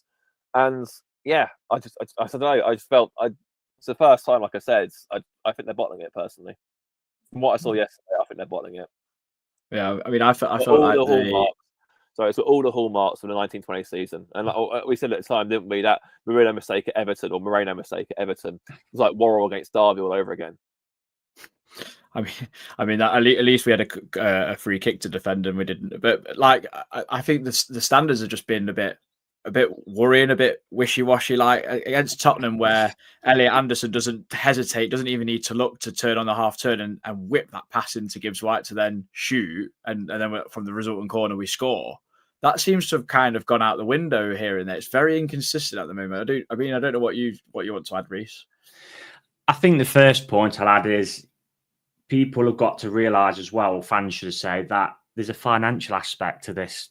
And yeah, I don't know. I just felt it's the first time, like I said, I think they're bottling it personally. From what I saw yesterday, I think they're bottling it. Yeah, I mean, I felt like it's all the hallmarks from the 1920 season. And we said at the time, didn't we, that Moreno mistake at Everton or Moreno mistake at Everton was like Worrell against Derby all over again. I mean, at least we had a free kick to defend and we didn't. But like, I think the standards have just been a bit worrying, a bit wishy-washy. Like against Tottenham, where Elliot Anderson doesn't hesitate, doesn't even need to look to turn on the half turn and whip that pass into Gibbs White to then shoot, and then from the resultant corner we score. That seems to have kind of gone out the window here and there. It's very inconsistent at the moment. I don't know what you want to add, Reece. I think the first point I'll add is people have got to realise as well, fans should say, that there's a financial aspect to this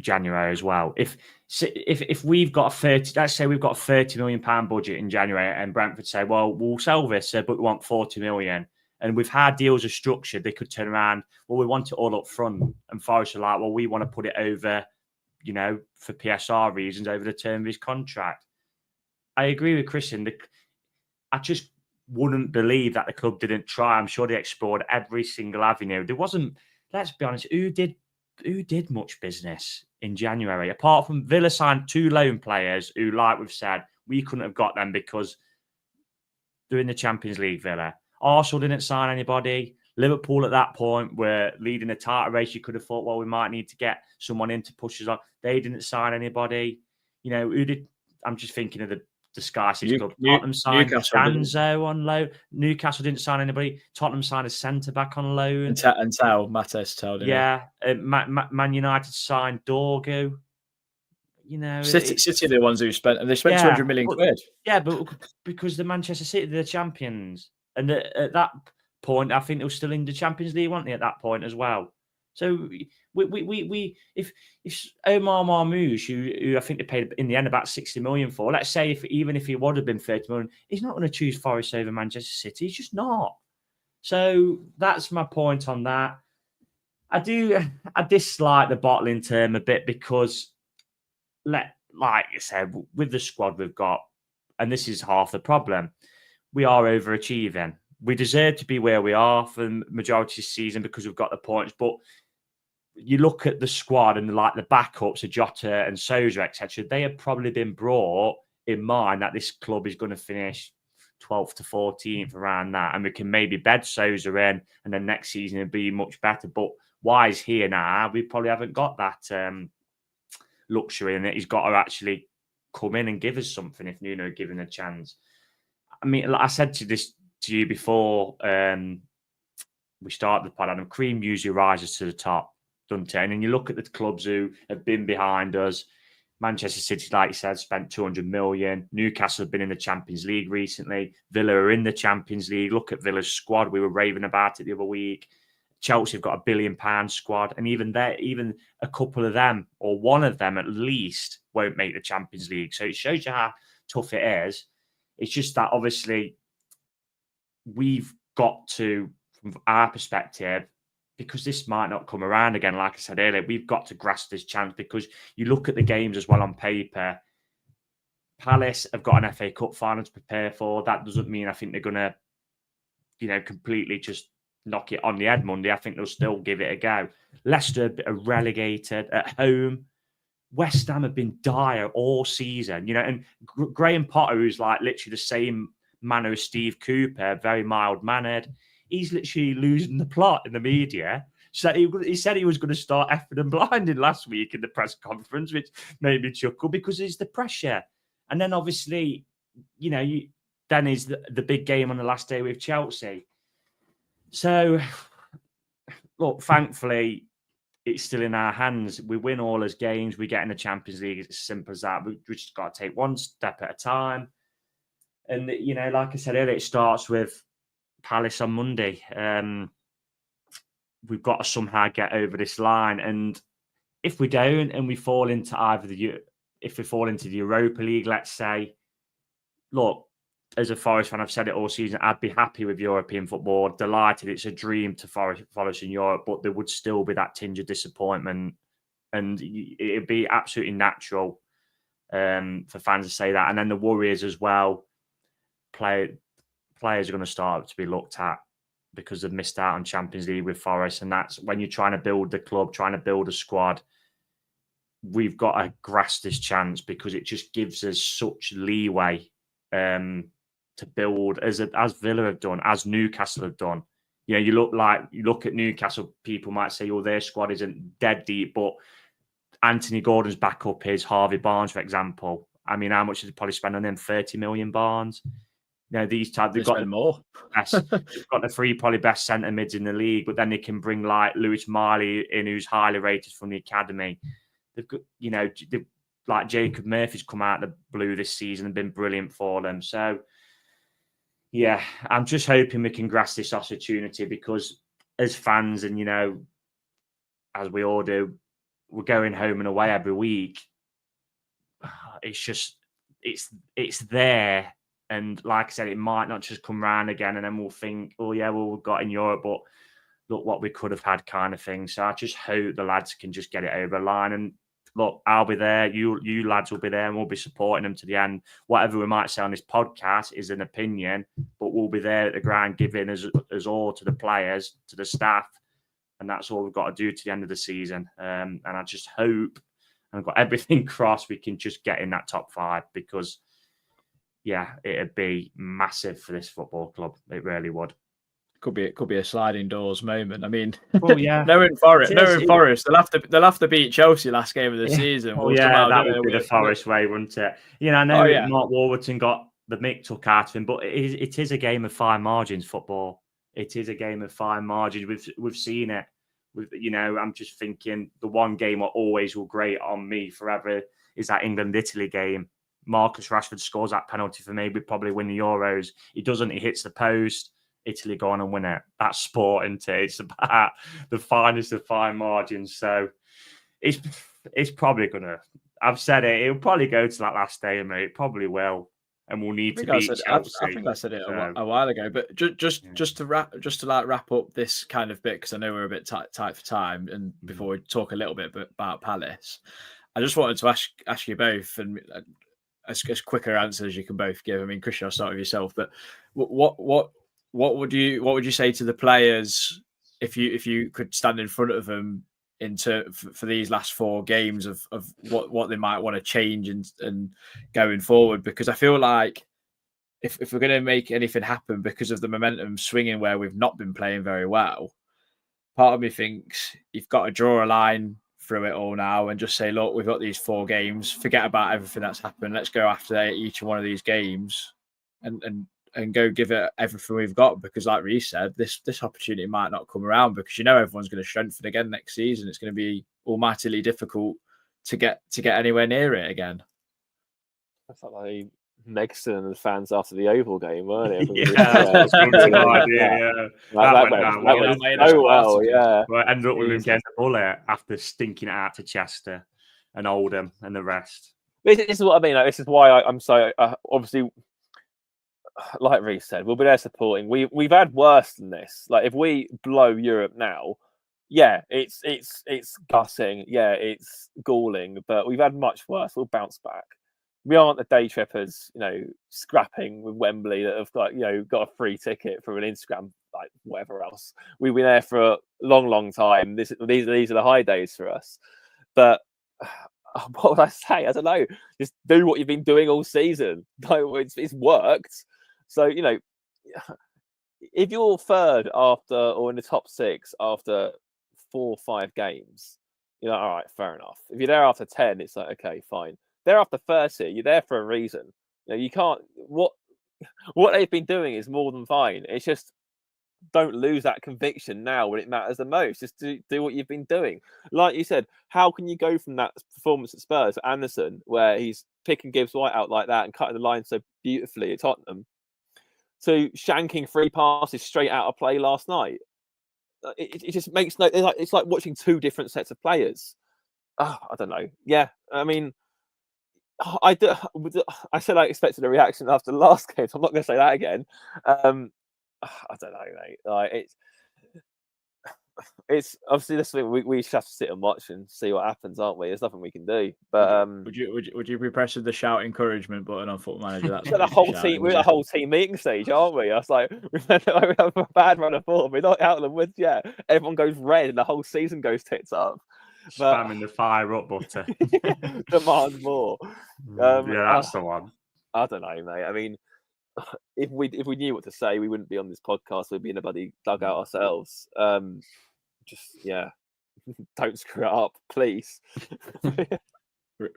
January as well. If we've got let's say we've got a £30 million budget in January and Brentford say, well, we'll sell this, but we want 40 million. And with how deals are structured, they could turn around, well, we want it all up front. And Forest are like, well, we want to put it over, for PSR reasons over the term of his contract. I agree with Christian. I just wouldn't believe that the club didn't try. I'm sure they explored every single avenue. There wasn't, let's be honest, who did much business in January? Apart from Villa signed 2 loan players who, like we've said, we couldn't have got them because they're in the Champions League, Villa. Arsenal didn't sign anybody. Liverpool at that point were leading a title race. You could have thought, well, we might need to get someone in to push us on. They didn't sign anybody. Who did? I'm just thinking of the Sky City Club. Tottenham signed Danzo on loan. Newcastle didn't sign anybody. Tottenham signed a centre-back on loan. And Mates Tell. Yeah. Man United signed Dorgu. City are the ones who spent 200 million quid. Yeah, but because the Manchester City, they're the champions. And at that point, I think they were still in the Champions League, weren't they, at that point as well? So if Omar Marmoush, who I think they paid in the end about 60 million for, let's say even if he would have been 30 million, he's not going to choose Forest over Manchester City. He's just not. So that's my point on that. I dislike the bottling term a bit because, like you said, with the squad we've got, and this is half the problem, we are overachieving. We deserve to be where we are for the majority of the season because we've got the points. But you look at the squad and like the backups, Jota and Sousa, etc. They have probably been brought in mind that this club is going to finish 12th to 14th around that, and we can maybe bed Sousa in, and then next season it'll be much better. But why he's here now, we probably haven't got that luxury, and he's got to actually come in and give us something if Nuno given a chance. I mean, like I said to you before we started the pod, Adam, cream usually rises to the top, doesn't it? And then you look at the clubs who have been behind us, Manchester City, like you said, spent 200 million. Newcastle have been in the Champions League recently. Villa are in the Champions League. Look at Villa's squad. We were raving about it the other week. Chelsea have got £1 billion squad. And even a couple of them, or one of them at least, won't make the Champions League. So it shows you how tough it is. It's just that obviously we've got to, from our perspective, because this might not come around again, like I said earlier, we've got to grasp this chance, because you look at the games as well on paper. Palace have got an FA Cup final to prepare for. That doesn't mean I think they're going to, completely just knock it on the head Monday. I think they'll still give it a go. Leicester are relegated at home. West Ham have been dire all season, and Graham Potter, who's like literally the same manner as Steve Cooper, very mild-mannered, he's literally losing the plot in the media. So he said he was going to start effing and blinding last week in the press conference, which made me chuckle because it's the pressure. And then obviously, then is the big game on the last day with Chelsea. So, look, thankfully, it's still in our hands. We win all his games. We get in the Champions League. It's as simple as that. We just got to take one step at a time. And, like I said earlier, it starts with Palace on Monday. We've got to somehow get over this line. And if we don't, and we fall into if we fall into the Europa League, let's say, look, as a Forest fan, I've said it all season, I'd be happy with European football, delighted. It's a dream to Forest in Europe, but there would still be that tinge of disappointment. And it'd be absolutely natural for fans to say that. And then the Warriors as well, players are going to start to be looked at because they've missed out on Champions League with Forest. And that's when you're trying to build the club, trying to build a squad. We've got to grasp this chance because it just gives us such leeway to build, as Villa have done, as Newcastle have done. You look at Newcastle, people might say, oh, their squad isn't dead deep, but Anthony Gordon's backup is Harvey Barnes, for example. I mean, how much did they probably spend on him? 30 million Barnes. These types, they've got more. They've got the three probably best centre mids in the league, but then they can bring like Lewis Miley in, who's highly rated from the academy. They've got, like Jacob Murphy's come out of the blue this season and been brilliant for them. So, yeah, I'm just hoping we can grasp this opportunity because as fans and, as we all do, we're going home and away every week. It's just, it's there. And like I said, it might not just come round again and then we'll think, oh, yeah, well, we've got in Europe, but look what we could have had kind of thing. So I just hope the lads can just get it over the line. And look, I'll be there. You lads will be there and we'll be supporting them to the end. Whatever we might say on this podcast is an opinion, but we'll be there at the ground giving us all to the players, to the staff. And that's all we've got to do to the end of the season. And I just hope, and I've got everything crossed, we can just get in that top 5 because, yeah, it'd be massive for this football club. It really would. Could be a sliding doors moment. I mean, well, yeah, knowing Forest, they'll have to beat Chelsea last game of the season. Well, that would be the Forest way, wouldn't it? I know Mark Warburton got the mick took out of him, but it is a game of fine margins. Football, it is a game of fine margins. We've seen it. I'm just thinking the one game that always will grate on me forever is that England-Italy game. Marcus Rashford scores that penalty for me. We'd probably win the Euros. He doesn't. He hits the post. Italy go on and win it. That's sport, isn't it? It's about the finest of fine margins. So it's probably going to... I've said it. It'll probably go to that last day, mate. It probably will. And we'll need to beat Chelsea. I think I said it a while ago. But just to wrap up this kind of bit, because I know we're a bit tight for time, and before we talk a little bit about Palace, I just wanted to ask you both, and as quicker answers you can both give. I mean, Christian, I'll start with yourself. But what would you say to the players if you could stand in front of them for these last 4 games of what they might want to change and going forward? Because I feel like if we're going to make anything happen because of the momentum swinging where we've not been playing very well, part of me thinks you've got to draw a line through it all now and just say, look, we've got these 4 games, forget about everything that's happened, let's go after each one of these games and go give it everything we've got, because like Reece said, this opportunity might not come around because everyone's going to strengthen again next season. It's going to be almightily difficult to get anywhere near it again. That's like Megson and the fans after the Oval game, weren't it? That went so well, yeah. Well, it ended up with him getting the bullet after stinking it out to Chester and Oldham and the rest. This is what I mean. Like, this is why I'm so obviously, like Reece said, we'll be there supporting. We've had worse than this. Like if we blow Europe now, yeah, it's gutting, yeah, it's galling, but we've had much worse. We'll bounce back. We aren't the day trippers, scrapping with Wembley that have got a free ticket from an Instagram, like whatever else. We've been there for a long, long time. These are the high days for us. But what would I say? I don't know. Just do what you've been doing all season. It's worked. So if you're third after or in the top 6 after 4 or 5 games, all right, fair enough. If you're there after 10, it's like okay, fine. They're after 30. You're there for a reason. You can't. What they've been doing is more than fine. It's just don't lose that conviction now when it matters the most. Just do what you've been doing. Like you said, how can you go from that performance at Spurs, Anderson, where he's picking Gibbs White out like that and cutting the line so beautifully at Tottenham, to shanking 3 passes straight out of play last night? It just makes no. It's like watching 2 different sets of players. I don't know. Yeah, I mean. I said I expected a reaction after the last game, so I'm not going to say that again. I don't know, mate. Like it's obviously this thing we just have to sit and watch and see what happens, aren't we? There's nothing we can do. But would you be pressing the shout encouragement button on Football Manager? That's the whole team. We're at the whole team meeting stage, aren't we? I was like, we have a bad run of form. We're not out of the woods yet. Everyone goes red, and the whole season goes tits up. Spamming the fire up butter. Demand more. Yeah, that's the one. I don't know, mate. I mean, if we knew what to say, we wouldn't be on this podcast. We'd be in a bloody dugout ourselves. Just don't screw it up, please.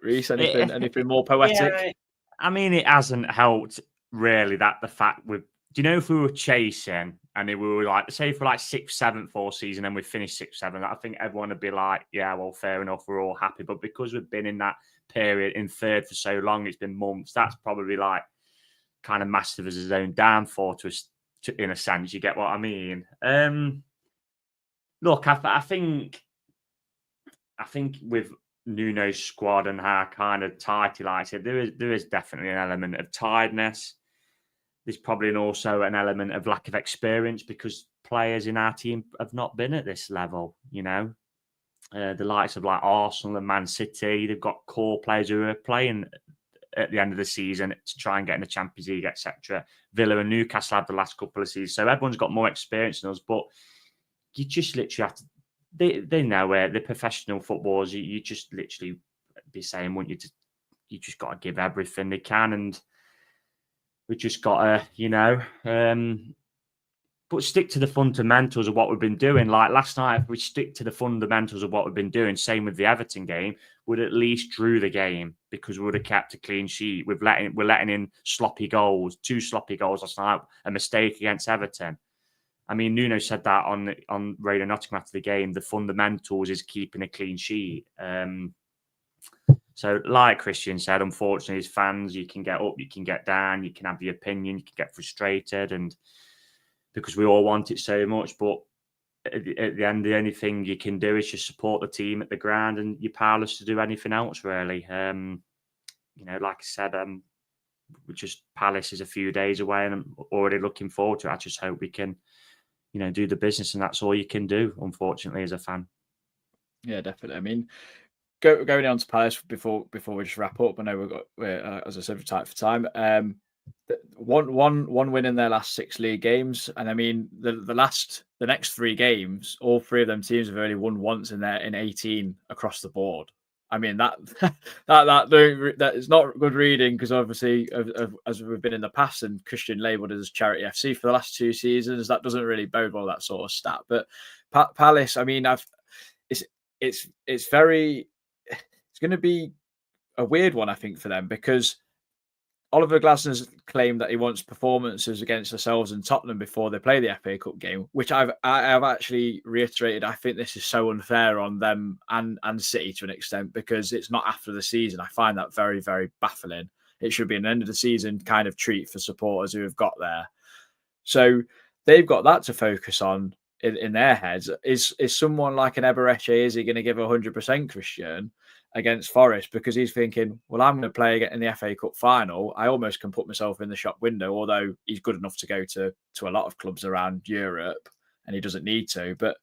Reece, anything more poetic? Yeah, I mean, it hasn't helped really that the fact do you know if we were chasing and we were like, say for like 6th, 7th all season and we finished 6th, 7th, I think everyone would be like, yeah, well, fair enough, we're all happy. But because we've been in that period in 3rd for so long, it's been months, that's probably like kind of massive as his own downfall to in a sense, you get what I mean? Look, I think with Nuno's squad and how kind of tight he likes it, there is definitely an element of tiredness. There's probably also an element of lack of experience because players in our team have not been at this level, The likes of like Arsenal and Man City, they've got core players who are playing at the end of the season to try and get in the Champions League, etc. Villa and Newcastle have the last couple of seasons. So everyone's got more experience than us, but you just literally have to, they know where the professional footballers, you just literally be saying, you just got to give everything they can. And we just got to, but stick to the fundamentals of what we've been doing. Like last night, if we stick to the fundamentals of what we've been doing, same with the Everton game, we'd at least drew the game because we would have kept a clean sheet. We're letting in sloppy goals, 2 sloppy goals last night, a mistake against Everton. I mean, Nuno said that on Radio Nottingham after the game. The fundamentals is keeping a clean sheet. So, like Christian said, unfortunately, as fans, you can get up, you can get down, you can have your opinion, you can get frustrated, and because we all want it so much. But at the end, the only thing you can do is just support the team at the ground, and you're powerless to do anything else, really. Like I said, Palace is a few days away, and I'm already looking forward to it. I just hope we can, do the business, and that's all you can do, unfortunately, as a fan. Yeah, definitely. I mean, going on to Palace before we just wrap up. I know we're as I said, we're tight for time. One win in their last 6 league games, and I mean the next 3 games, all 3 of them teams have only won once in 18 across the board. I mean that is not good reading because obviously as we've been in the past and Christian labelled as charity FC for the last 2 seasons, that doesn't really bode well, that sort of stat. But Palace, I mean, it's going to be a weird one, I think, for them because Oliver Glasner's claimed that he wants performances against ourselves and Tottenham before they play the FA Cup game, which I've actually reiterated. I think this is so unfair on them and City to an extent, because it's not after the season. I find that very, very baffling. It should be an end of the season kind of treat for supporters who have got there. So they've got that to focus on in their heads. Is someone like an Eberechi, is he going to give 100%, Christian, against Forest, because he's thinking, well, I'm going to play in the FA Cup final. I almost can put myself in the shop window, although he's good enough to go to a lot of clubs around Europe and he doesn't need to. But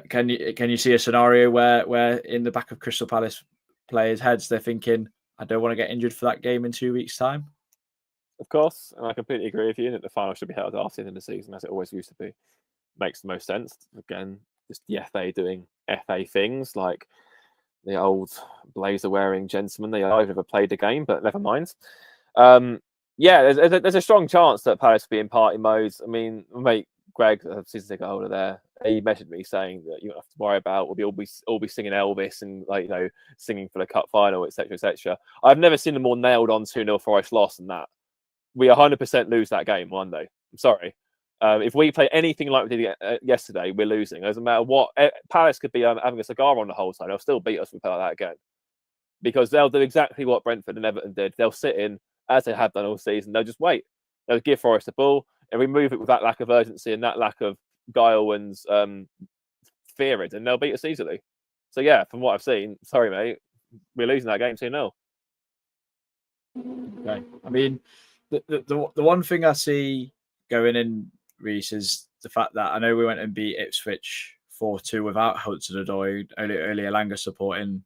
can you see a scenario where in the back of Crystal Palace players' heads they're thinking, I don't want to get injured for that game in 2 weeks' time? Of course, and I completely agree with you that the final should be held after the end of the season, as it always used to be. Makes the most sense. Again, just the FA doing FA things, like the old blazer-wearing gentlemen they are. I've never played the game, but never mind. Yeah, there's a strong chance that Palace will be in party mode. I mean, mate Greg, season ticket holder there, he messaged me saying that you don't have to worry about. We'll all be singing Elvis and singing for the cup final, etc., etc. I've never seen a more nailed on 2-0 Forest loss than that. We 100% lose that game one day. I'm sorry. If we play anything like we did yesterday, we're losing. It doesn't matter what. Palace could be having a cigar on the whole time. They'll still beat us if we play like that again. Because they'll do exactly what Brentford and Everton did. They'll sit in, as they have done all season. They'll just wait. They'll give Forest the ball and remove it with that lack of urgency and that lack of guile and fear, and they'll beat us easily. So, yeah, from what I've seen, sorry, mate, we're losing that game 2-0. Okay. I mean, the one thing I see going in, Reece, is the fact that I know we went and beat Ipswich 4-2 without Hudson-Odoi, only Elanga supporting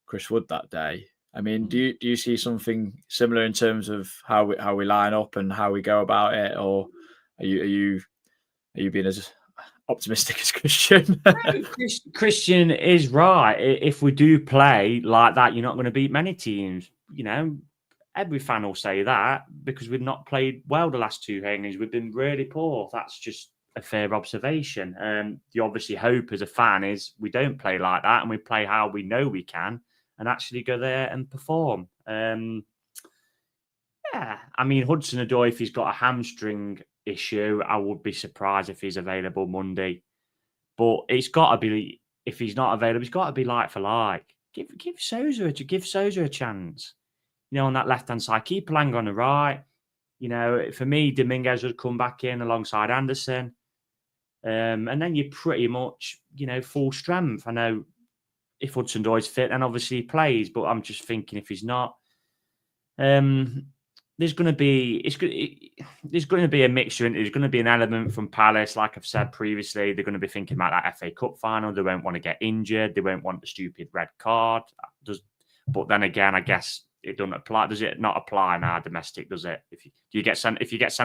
Chris Wood that day. I mean, do you see something similar in terms of how we line up and how we go about it, or are you being as optimistic as Christian? Christian is right. If we do play like that, you're not going to beat many teams. Every fan will say that because we've not played well the last two games. We've been really poor. That's just a fair observation. The obviously hope as a fan is we don't play like that and we play how we know we can and actually go there and perform. Yeah, I mean, Hudson-Odoi, if he's got a hamstring issue, I would be surprised if he's available Monday. But it's got to be, if he's not available, it's got to be like for like. Give Sousa a chance. On that left-hand side, keep Lang on the right. For me, Dominguez would come back in alongside Anderson. And then you're pretty much, full strength. I know if Hudson-Odoi's fit, then obviously he plays. But I'm just thinking if he's not, there's going to be a mixture. And there's going to be an element from Palace, like I've said previously. They're going to be thinking about that FA Cup final. They won't want to get injured. They won't want the stupid red card. But then again, I guess it doesn't apply. Does it not apply now domestic? Does it? If you get sent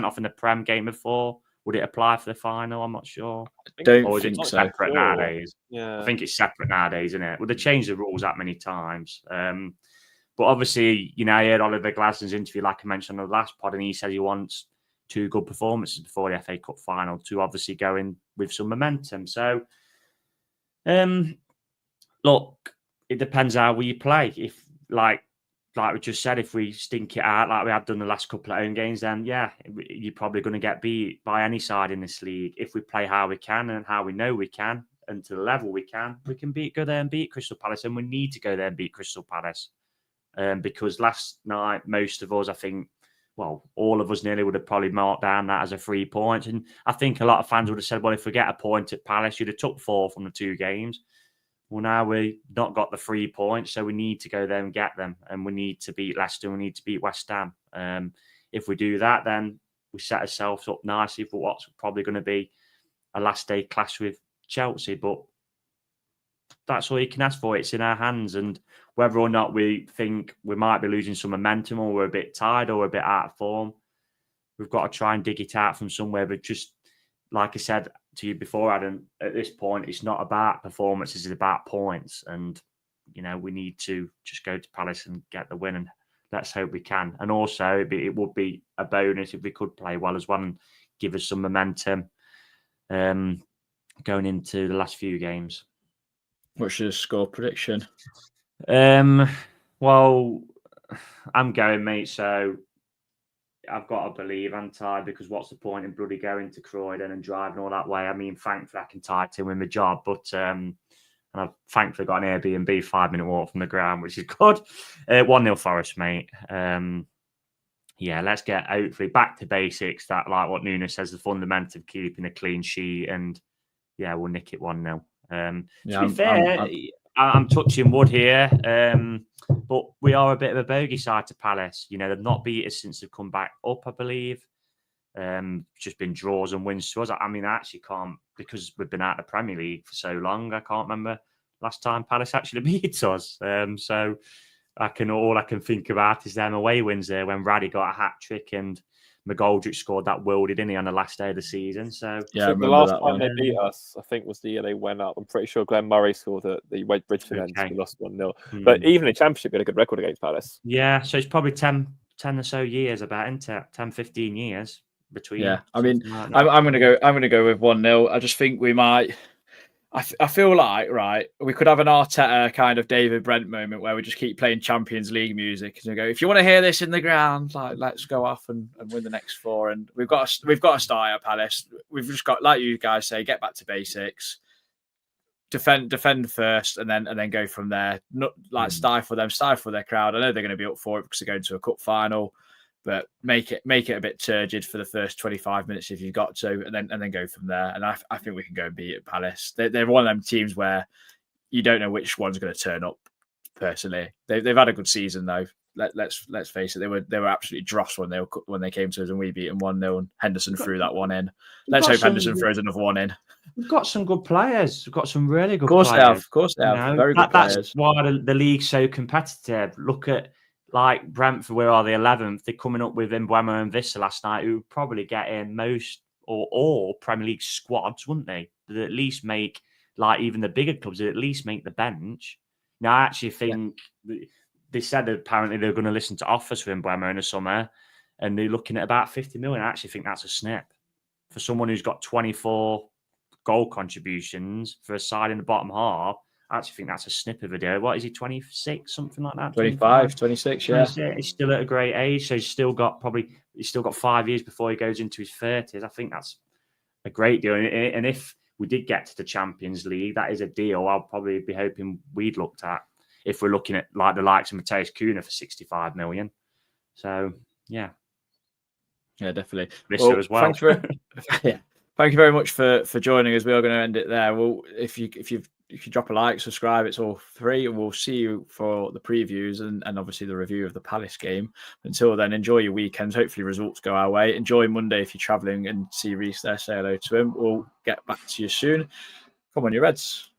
off in the Prem game before, would it apply for the final? I'm not sure. Or is it separate nowadays? Yeah, I think it's separate nowadays, isn't it? Well, they changed the rules that many times. But obviously, I heard Oliver Glasner's interview, like I mentioned on the last pod, and he said he wants 2 good performances before the FA Cup final to obviously go in with some momentum. So, look, it depends how we play. If like we just said, if we stink it out like we have done the last couple of home games, then yeah, you're probably going to get beat by any side in this league. If we play how we can and how we know we can, and to the level we can go there and beat Crystal Palace, and we need to go there and beat Crystal Palace. Because last night, most of us, I think, well, all of us nearly would have probably marked down that as a 3 points. And I think a lot of fans would have said, well, if we get a point at Palace, you'd have took 4 from the 2 games. Well, now we've not got the 3 points, so we need to go there and get them. And we need to beat Leicester, we need to beat West Ham. If we do that, then we set ourselves up nicely for what's probably going to be a last day clash with Chelsea. But that's all you can ask for. It's in our hands. And whether or not we think we might be losing some momentum or we're a bit tired or a bit out of form, we've got to try and dig it out from somewhere. But just like I said to you before, Adam, at this point, it's not about performances, it's about points. And, we need to just go to Palace and get the win. And let's hope we can. And also, it would be a bonus if we could play well as well and give us some momentum going into the last few games. What's your score prediction? Well, I'm going, mate. So I've got to believe, haven't I? Because what's the point in bloody going to Croydon and driving all that way? I mean, thankfully I can tie it in with my job, but and I've thankfully got an Airbnb 5-minute walk from the ground, which is good. 1-0 Forest, mate. Yeah, let's get hopefully back to basics. That, like what Nuno says, the fundamental of keeping a clean sheet, and yeah, we'll nick it 1-0. To be fair, I'm touching wood here, but we are a bit of a bogey side to Palace. You know, they've not beat us since they've come back up, I believe. Just been draws and wins to us. I mean, I actually can't, because we've been out of the Premier League for so long, I can't remember last time Palace actually beat us. So all I can think about is them away wins there when Raddy got a hat trick and McGoldrick scored that worldie, didn't he, on the last day of the season? So yeah, the last time they beat us, I think, was the year they went up. I'm pretty sure Glenn Murray scored at the Bridgeton end. We lost 1-0. But even in Championship, we had a good record against Palace. Yeah, so it's probably 10 or so years about, isn't it? 10, 15 years between. Yeah, I mean, like I'm gonna go with 1-0. I just think we might. I feel like, right, we could have an Arteta kind of David Brent moment where we just keep playing Champions League music and we go, if you want to hear this in the ground, like, let's go off and win the next 4. And we've got to start at Palace. We've just got, like you guys say, get back to basics, defend first, and then go from there. Not like stifle their crowd. I know they're going to be up for it because they're going to a cup final. But make it a bit turgid for the first 25 minutes if you've got to, and then go from there. And I think we can go and beat at Palace. They're one of them teams where you don't know which one's going to turn up. Personally, they've had a good season though. Let's face it, they were absolutely dross when they came to us and we beat them 1-0. And Henderson threw that one in. Let's hope Henderson throws another one in. We've got some good players. We've got some really good players. Of course they have. You know, very good players. That's why the league's so competitive. Look at, like, Brentford, where are they, 11th? They're coming up with Mbeumo and Vissa last night, who would probably get in most or all Premier League squads, wouldn't they? They'd at least make, like, even the bigger clubs, they'd at least make the bench. Now, I actually think they said apparently they're going to listen to offers for Mbeumo in the summer, and they're looking at about 50 million. I actually think that's a snip. For someone who's got 24 goal contributions for a side in the bottom half, I actually think that's a snip of a deal. What is he, 26, something like that? 25, 26, yeah. He's still at a great age, so he's still got 5 years before he goes into his 30s. I think that's a great deal. And if we did get to the Champions League, that is a deal I'll probably be hoping we'd looked at if we're looking at like the likes of Mateus Cunha for 65 million. So, yeah. Yeah, definitely. Vista as well. Thank you very much for joining us. We are going to end it there. Well, if you drop a like, subscribe, it's all free, and we'll see you for the previews and obviously the review of the Palace game. Until then, enjoy your weekends. Hopefully results go our way. Enjoy Monday if you're travelling and see Reece there. Say hello to him. We'll get back to you soon. Come on, you Reds.